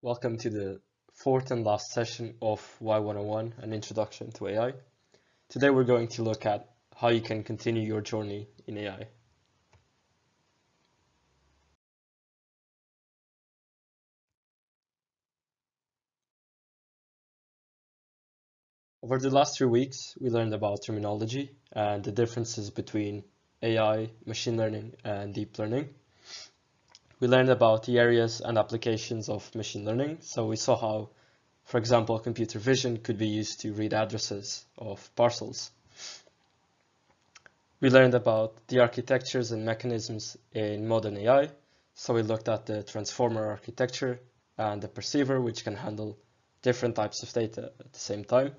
Welcome to the fourth and last session of WAI101, an introduction to AI. Today we're going to look at how you can continue your journey in AI. Over the last 3 weeks, we learned about terminology and the differences between AI, machine learning, and deep learning. We learned about the areas and applications of machine learning. So we saw how, for example, computer vision could be used to read addresses of parcels. We learned about the architectures and mechanisms in modern AI. So we looked at the transformer architecture and the perceiver, which can handle different types of data at the same time.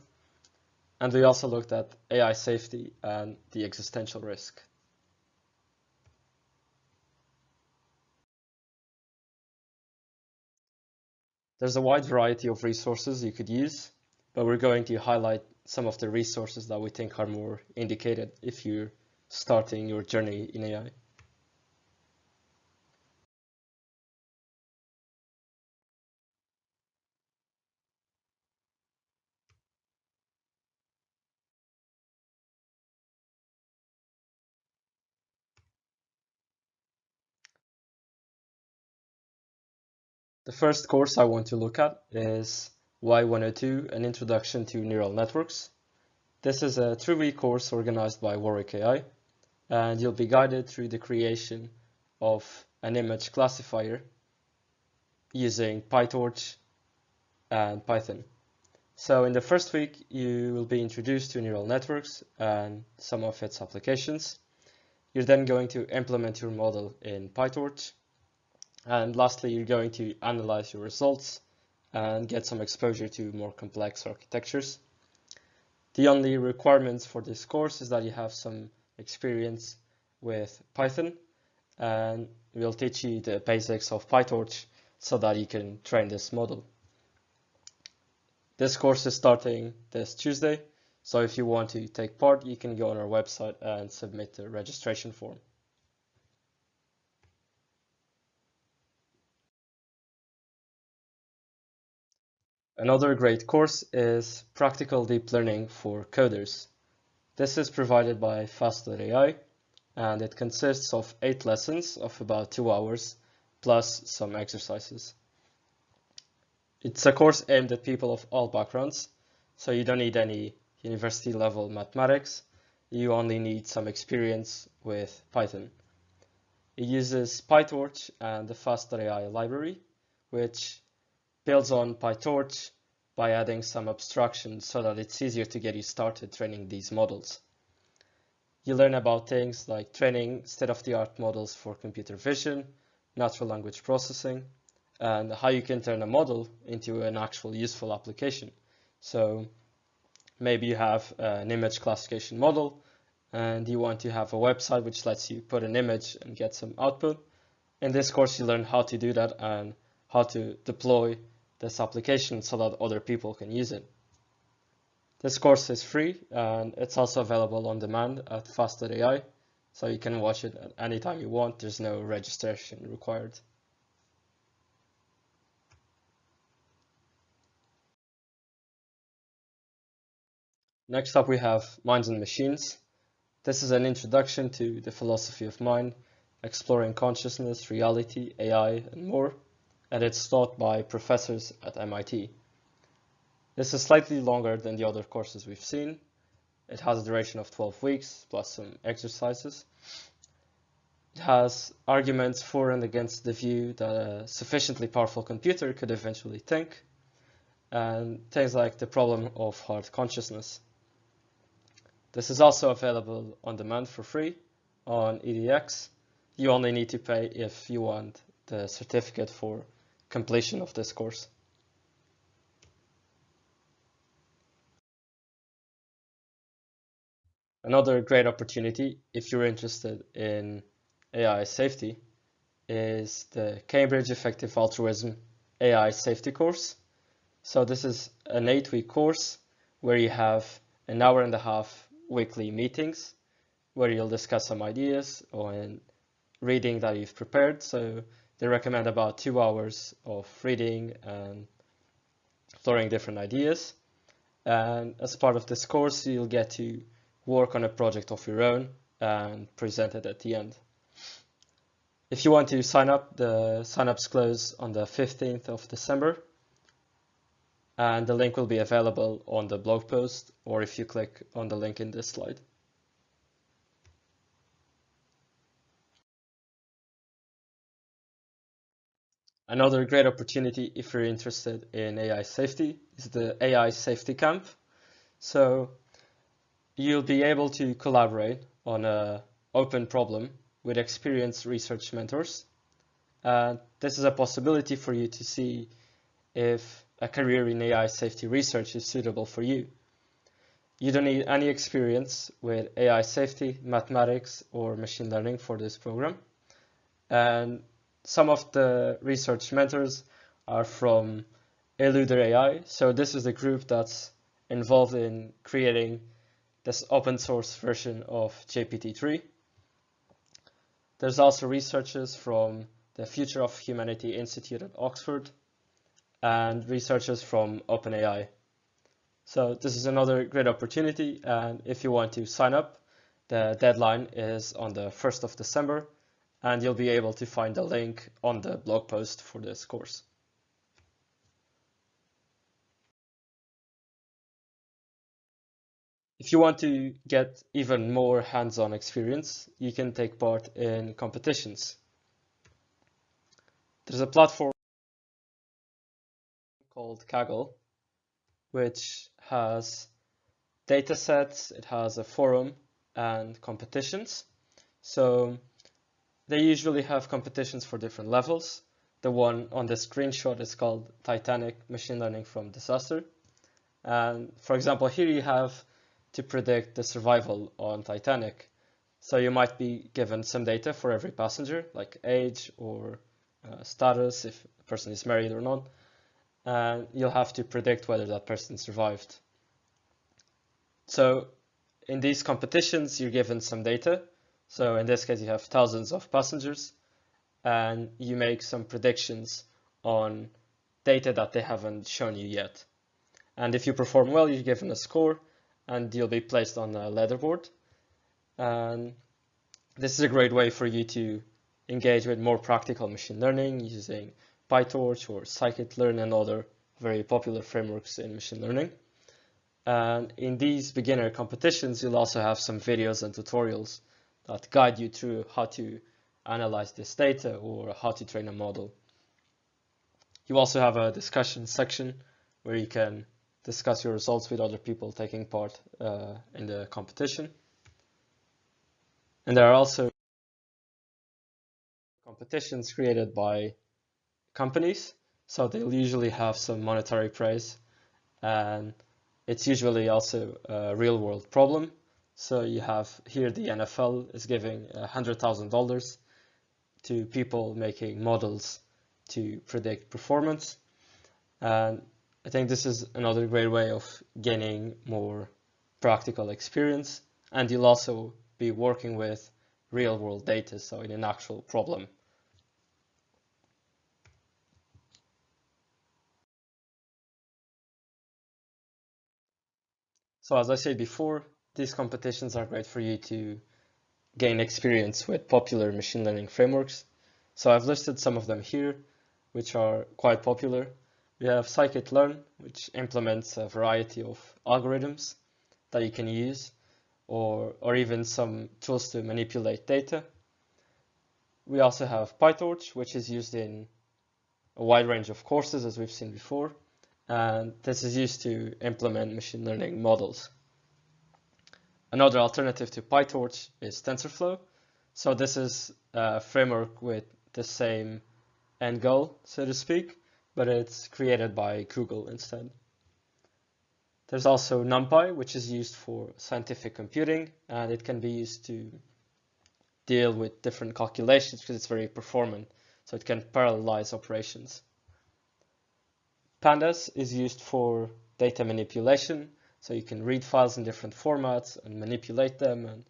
And we also looked at AI safety and the existential risk. There's a wide variety of resources you could use, but we're going to highlight some of the resources that we think are more indicated if you're starting your journey in AI. The first course I want to look at is WAI102, an introduction to neural networks. This is a 3-week course organized by Warwick AI, and you'll be guided through the creation of an image classifier using PyTorch and Python. So in the first week, you will be introduced to neural networks and some of its applications. You're then going to implement your model in PyTorch. And lastly, you're going to analyze your results and get some exposure to more complex architectures. The only requirements for this course is that you have some experience with Python, and we'll teach you the basics of PyTorch so that you can train this model. This course is starting this Tuesday, so if you want to take part, you can go on our website and submit the registration form. Another great course is Practical Deep Learning for Coders. This is provided by Fast.ai, and it consists of 8 lessons of about 2 hours, plus some exercises. It's a course aimed at people of all backgrounds, so you don't need any university-level mathematics. You only need some experience with Python. It uses PyTorch and the Fast.ai library, which builds on PyTorch by adding some abstraction so that it's easier to get you started training these models. You learn about things like training state-of-the-art models for computer vision, natural language processing, and how you can turn a model into an actual useful application. So maybe you have an image classification model and you want to have a website which lets you put an image and get some output. In this course, you learn how to do that and how to deploy this application so that other people can use it. This course is free and it's also available on demand at Fast.ai, so you can watch it at any time you want. There's no registration required. Next up we have Minds and Machines. This is an introduction to the philosophy of mind, exploring consciousness, reality, AI, and more, and it's taught by professors at MIT. This is slightly longer than the other courses we've seen. It has a duration of 12 weeks, plus some exercises. It has arguments for and against the view that a sufficiently powerful computer could eventually think, and things like the problem of hard consciousness. This is also available on demand for free on EDX. You only need to pay if you want the certificate for completion of this course. Another great opportunity, if you're interested in AI safety, is the Cambridge Effective Altruism AI Safety course. So this is an 8-week course where you have an hour and a half weekly meetings where you'll discuss some ideas on reading that you've prepared. So they recommend about 2 hours of reading and exploring different ideas. And as part of this course, you'll get to work on a project of your own and present it at the end. If you want to sign up, the sign-ups close on the 15th of December, and the link will be available on the blog post or if you click on the link in this slide. Another great opportunity if you're interested in AI safety is the AI Safety Camp. So you'll be able to collaborate on an open problem with experienced research mentors. This is a possibility for you to see if a career in AI safety research is suitable for you. You don't need any experience with AI safety, mathematics, or machine learning for this program. And some of the research mentors are from Eluder AI. So this is the group that's involved in creating this open source version of GPT-3. There's also researchers from the Future of Humanity Institute at Oxford and researchers from OpenAI. So this is another great opportunity, and if you want to sign up, the deadline is on the 1st of December, and you'll be able to find the link on the blog post for this course. If you want to get even more hands-on experience, you can take part in competitions. There's a platform called Kaggle, which has data sets, it has a forum and competitions. So they usually have competitions for different levels. The one on the screenshot is called Titanic Machine Learning from Disaster. And for example, here you have to predict the survival on Titanic. So you might be given some data for every passenger, like age or status, if a person is married or not. And you'll have to predict whether that person survived. So in these competitions, you're given some data. So in this case, you have thousands of passengers, and you make some predictions on data that they haven't shown you yet. And if you perform well, you're given a score, and you'll be placed on a leaderboard. And this is a great way for you to engage with more practical machine learning using PyTorch or scikit-learn and other very popular frameworks in machine learning. And in these beginner competitions, you'll also have some videos and tutorials that guide you through how to analyze this data or how to train a model. You also have a discussion section where you can discuss your results with other people taking part in the competition. And there are also competitions created by companies, so they'll usually have some monetary prize, and it's usually also a real-world problem. So you have here the NFL is giving $100,000 to people making models to predict performance. And I think this is another great way of gaining more practical experience. And you'll also be working with real-world data, so in an actual problem. So as I said before, these competitions are great for you to gain experience with popular machine learning frameworks. So I've listed some of them here, which are quite popular. We have scikit-learn, which implements a variety of algorithms that you can use, or even some tools to manipulate data. We also have PyTorch, which is used in a wide range of courses, as we've seen before, and this is used to implement machine learning models. Another alternative to PyTorch is TensorFlow. So this is a framework with the same end goal, so to speak, but it's created by Google instead. There's also NumPy, which is used for scientific computing, and it can be used to deal with different calculations because it's very performant, so it can parallelize operations. Pandas is used for data manipulation, so you can read files in different formats and manipulate them and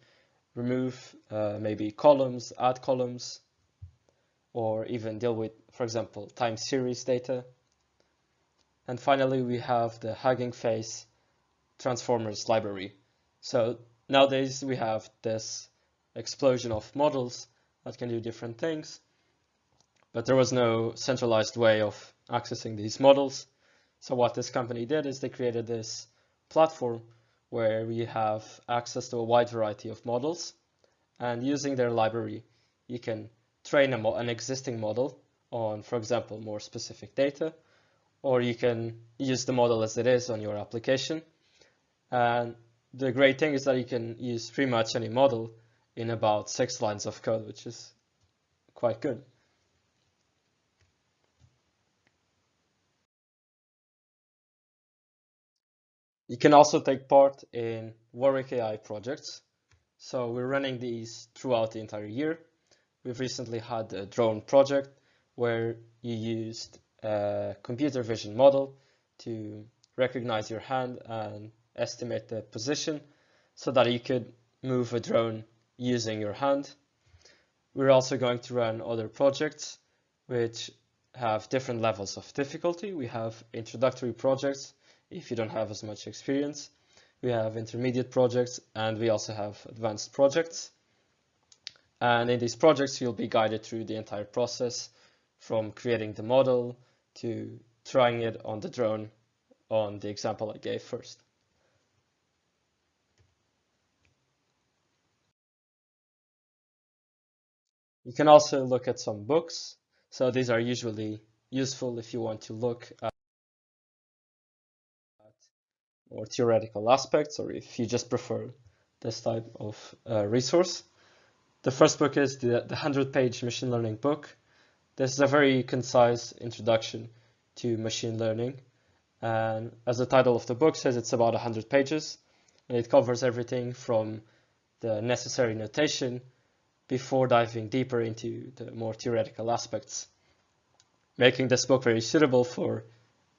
remove maybe columns, add columns. or even deal with, for example, time series data. And finally, we have the Hugging Face Transformers library. So nowadays we have this explosion of models that can do different things, but there was no centralized way of accessing these models. So what this company did is they created this platform where we have access to a wide variety of models, and using their library, you can train an existing model on, for example, more specific data, or you can use the model as it is on your application. And the great thing is that you can use pretty much any model in about 6 lines of code, which is quite good. You can also take part in Warwick AI projects. So we're running these throughout the entire year. We've recently had a drone project where you used a computer vision model to recognize your hand and estimate the position so that you could move a drone using your hand. We're also going to run other projects which have different levels of difficulty. We have introductory projects if you don't have as much experience. We have intermediate projects, and we also have advanced projects. And in these projects, you'll be guided through the entire process from creating the model to trying it on the drone on the example I gave first. You can also look at some books. So these are usually useful if you want to look at more theoretical aspects, or if you just prefer this type of resource. The first book is the 100-page machine learning book. This is a very concise introduction to machine learning. And as the title of the book says, it's about 100 pages. And it covers everything from the necessary notation before diving deeper into the more theoretical aspects, making this book very suitable for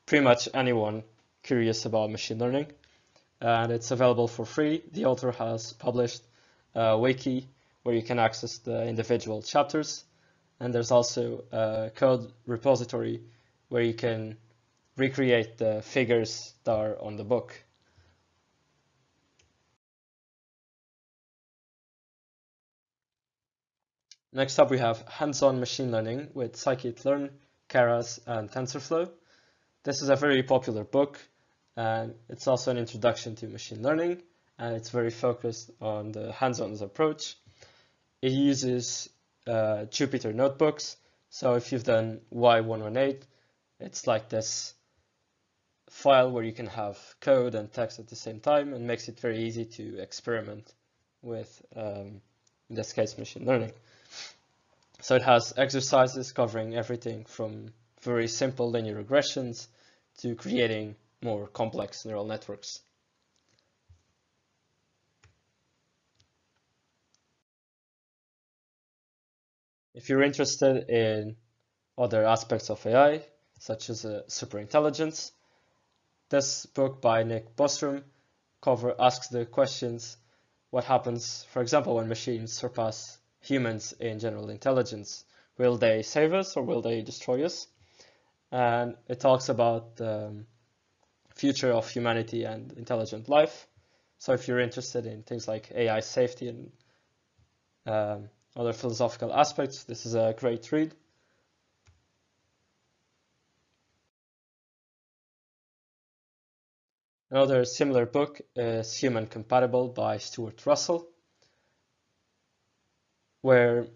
pretty much anyone curious about machine learning. And it's available for free. The author has published a wiki where you can access the individual chapters. And there's also a code repository where you can recreate the figures that are on the book. Next up, we have hands-on machine learning with scikit-learn, Keras, and TensorFlow. This is a very popular book, and it's also an introduction to machine learning, and it's very focused on the hands-on approach. It uses Jupyter notebooks. So if you've done WAI101, it's like this file where you can have code and text at the same time, and makes it very easy to experiment with, in this case, machine learning. So it has exercises covering everything from very simple linear regressions to creating more complex neural networks. If you're interested in other aspects of AI, such as superintelligence, this book by Nick Bostrom asks the questions: what happens, for example, when machines surpass humans in general intelligence? Will they save us or will they destroy us? And it talks about the future of humanity and intelligent life. So if you're interested in things like AI safety and other philosophical aspects, this is a great read. Another similar book is Human Compatible by Stuart Russell, where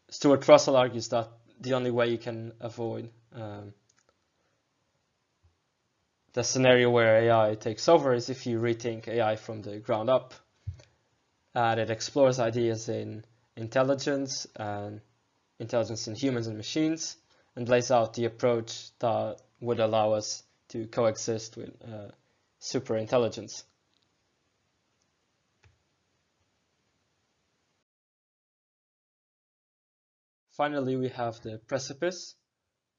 Stuart Russell argues that the only way you can avoid the scenario where AI takes over is if you rethink AI from the ground up. And it explores ideas in intelligence and intelligence in humans and machines, and lays out the approach that would allow us to coexist with superintelligence. Finally, we have The Precipice.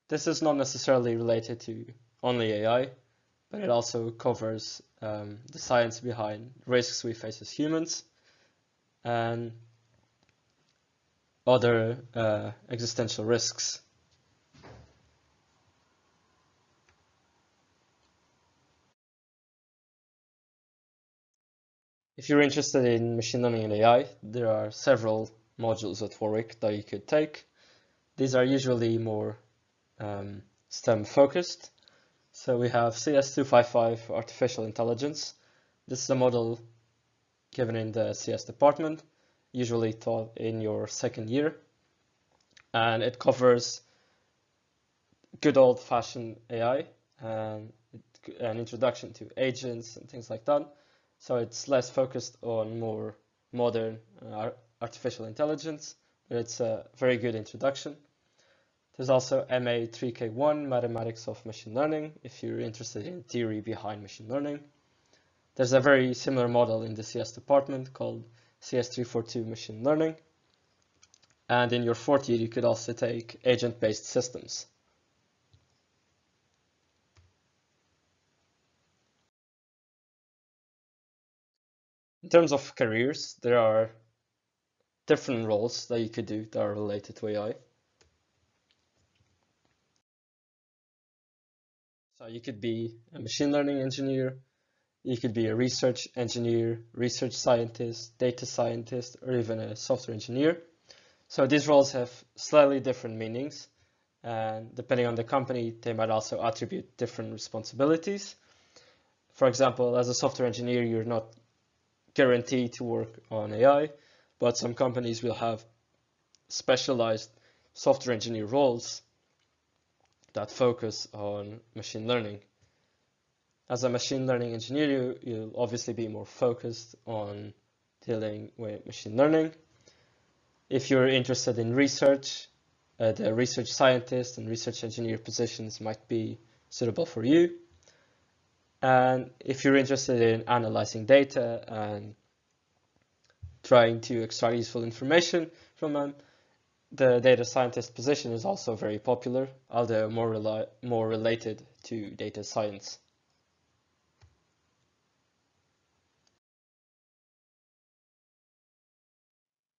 This is not necessarily related to only AI, but it also covers the science behind risks we face as humans. And other existential risks. If you're interested in machine learning and AI, there are several modules at Warwick that you could take. These are usually more STEM focused. So we have CS255 Artificial Intelligence. This is a model given in the CS department, usually taught in your second year. And it covers good old-fashioned AI and an introduction to agents and things like that. So it's less focused on more modern artificial intelligence, but it's a very good introduction. There's also MA3K1, Mathematics of Machine Learning, if you're interested in theory behind machine learning. There's a very similar model in the CS department called CS342 Machine Learning. And in your fourth year, you could also take agent-based systems. In terms of careers, there are different roles that you could do that are related to AI. So you could be a machine learning engineer, you could be a research engineer, research scientist, data scientist, or even a software engineer. So these roles have slightly different meanings, and depending on the company, they might also attribute different responsibilities. For example, as a software engineer, you're not guaranteed to work on AI, but some companies will have specialized software engineer roles that focus on machine learning. As a machine learning engineer, you'll obviously be more focused on dealing with machine learning. If you're interested in research, the research scientist and research engineer positions might be suitable for you. And if you're interested in analyzing data and trying to extract useful information from them, the data scientist position is also very popular, although more related to data science.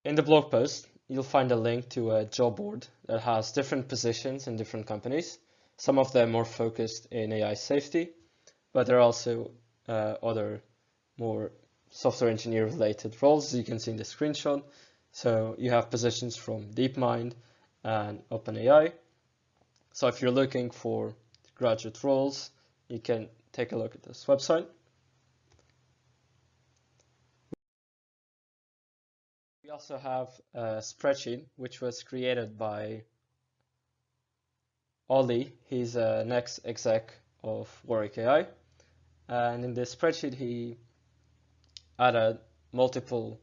In the blog post, you'll find a link to a job board that has different positions in different companies, some of them more focused in AI safety, but there are also other more software engineer related roles, as you can see in the screenshot. So you have positions from DeepMind and OpenAI. So if you're looking for graduate roles, you can take a look at this website. We also have a spreadsheet which was created by Ollie. He's an ex-exec of Warwick AI. And in this spreadsheet, he added multiple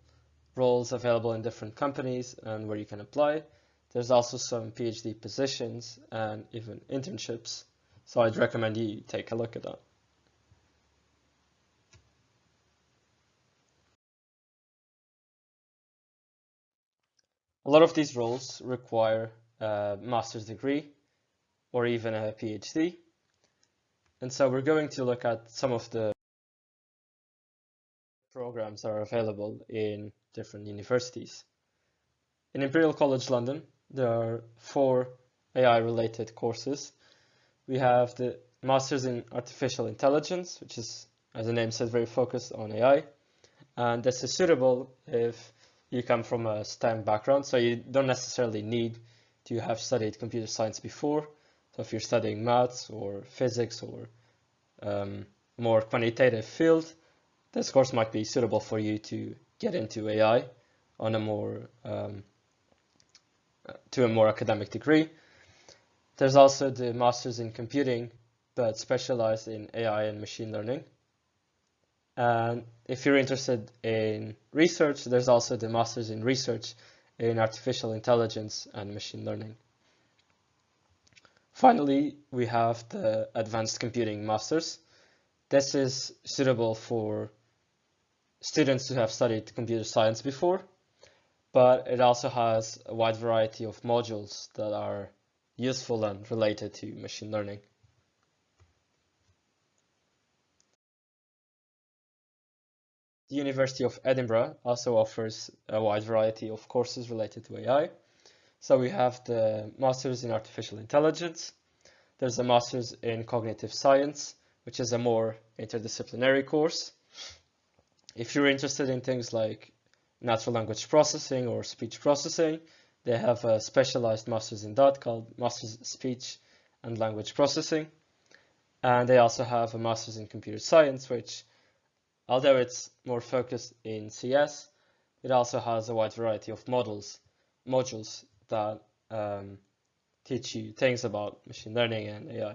roles available in different companies and where you can apply. There's also some PhD positions and even internships. So I'd recommend you take a look at that. A lot of these roles require a master's degree or even a PhD. And so we're going to look at some of the programs that are available in different universities. In Imperial College London, there are 4 AI-related courses. We have the Masters in Artificial Intelligence, which is, as the name says, very focused on AI. And this is suitable if you come from a STEM background, so you don't necessarily need to have studied computer science before. So if you're studying maths or physics or more quantitative field, this course might be suitable for you to get into AI on a more to a more academic degree. There's also the Masters in Computing, but specialized in AI and machine learning. And if you're interested in research, there's also the Masters in Research in Artificial Intelligence and Machine Learning. Finally, we have the Advanced Computing Masters. This is suitable for students who have studied computer science before, but it also has a wide variety of modules that are useful and related to machine learning. The University of Edinburgh also offers a wide variety of courses related to AI. So we have the Masters in Artificial Intelligence. There's a Masters in Cognitive Science, which is a more interdisciplinary course. If you're interested in things like natural language processing or speech processing, they have a specialized Masters in that called Masters Speech and Language Processing. And they also have a Masters in Computer Science, which, although it's more focused in CS, it also has a wide variety of modules that teach you things about machine learning and AI.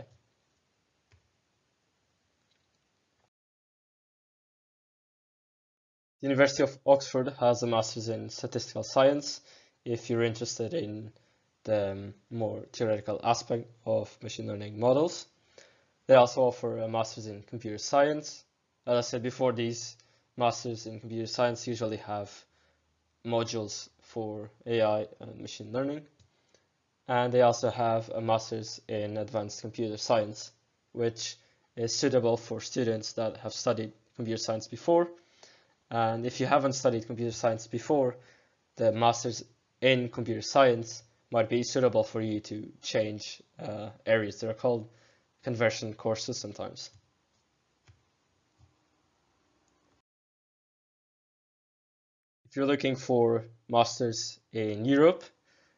The University of Oxford has a Masters in Statistical Science if you're interested in the more theoretical aspect of machine learning models. They also offer a Masters in Computer Science. As I said before, these Masters in Computer Science usually have modules for AI and machine learning. And they also have a Masters in Advanced Computer Science, which is suitable for students that have studied computer science before. And if you haven't studied computer science before, the Masters in Computer Science might be suitable for you to change areas. They're called conversion courses sometimes. If you're looking for Masters in Europe,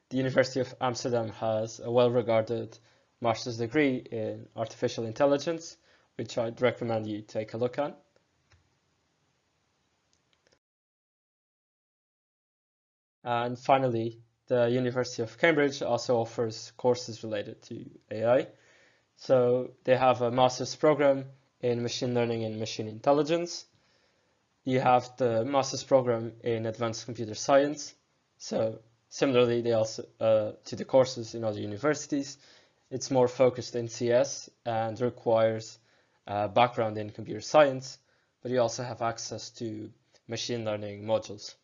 the University of Amsterdam has a well-regarded master's degree in artificial intelligence, which I'd recommend you take a look at. And finally, the University of Cambridge also offers courses related to AI. So they have a master's program in machine learning and machine intelligence. You have the master's program in advanced computer science. So similarly, they also to the courses in other universities, it's more focused in CS and requires a background in computer science, but you also have access to machine learning modules.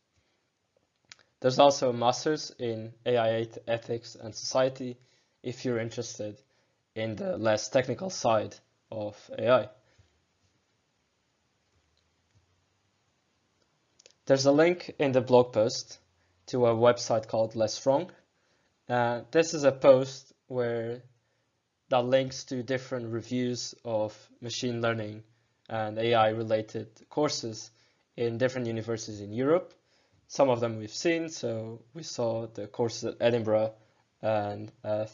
There's also a master's in AI ethics and society if you're interested in the less technical side of AI. There's a link in the blog post to a website called Less Wrong. This is a post where that links to different reviews of machine learning and AI related courses in different universities in Europe. Some of them we've seen, so we saw the courses at Edinburgh and at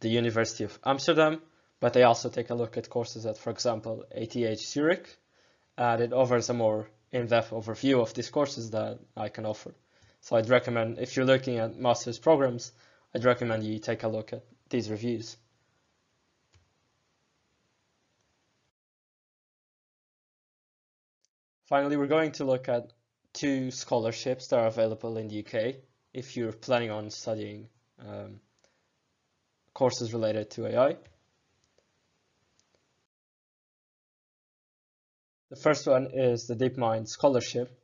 the University of Amsterdam, but they also take a look at courses at, for example, ATH Zurich, and it offers a more in-depth overview of these courses that I can offer. So I'd recommend, if you're looking at master's programs, I'd recommend you take a look at these reviews. Finally, we're going to look at two scholarships that are available in the UK if you're planning on studying courses related to AI. The first one is the DeepMind Scholarship,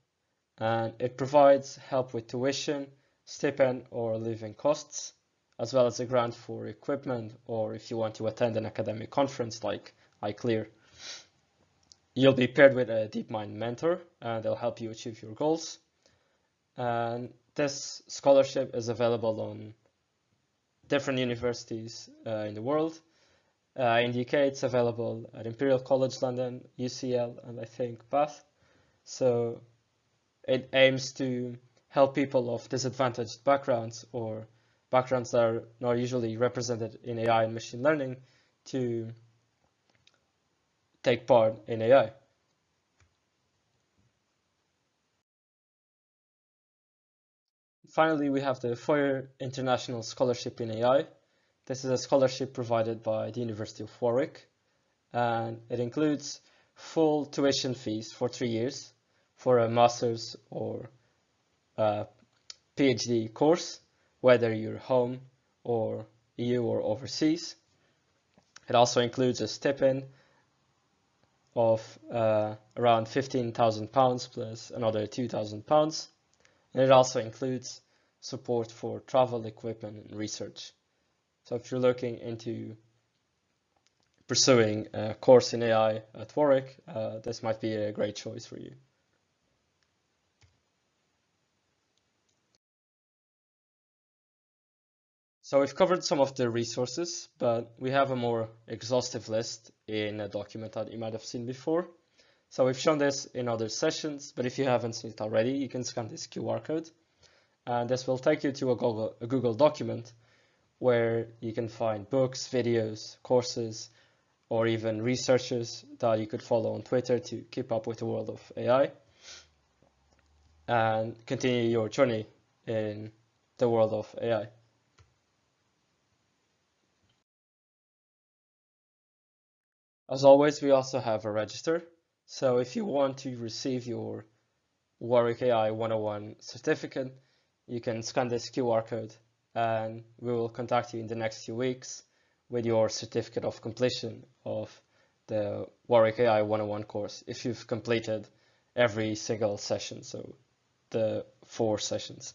and it provides help with tuition, stipend, or living costs, as well as a grant for equipment or if you want to attend an academic conference like iClear. You'll be paired with a DeepMind mentor, and they'll help you achieve your goals. And this scholarship is available on different universities in the world. In the UK, it's available at Imperial College London, UCL, and I think Bath. So it aims to help people of disadvantaged backgrounds or backgrounds that are not usually represented in AI and machine learning to take part in AI. Finally, we have the Foyer International Scholarship in AI. This is a scholarship provided by the University of Warwick, and it includes full tuition fees for 3 years for a master's or a PhD course, whether you're home or EU or overseas. It also includes a stipend of around £15,000 plus another £2,000. And it also includes support for travel, equipment, and research. So if you're looking into pursuing a course in AI at Warwick, this might be a great choice for you. So we've covered some of the resources, but we have a more exhaustive list in a document that you might have seen before. So we've shown this in other sessions, but if you haven't seen it already, you can scan this QR code. And this will take you to a Google document where you can find books, videos, courses, or even researchers that you could follow on Twitter to keep up with the world of AI and continue your journey in the world of AI. As always, we also have a register. So if you want to receive your Warwick AI 101 certificate, you can scan this QR code and we will contact you in the next few weeks with your certificate of completion of the Warwick AI 101 course if you've completed every single session, so the 4 sessions.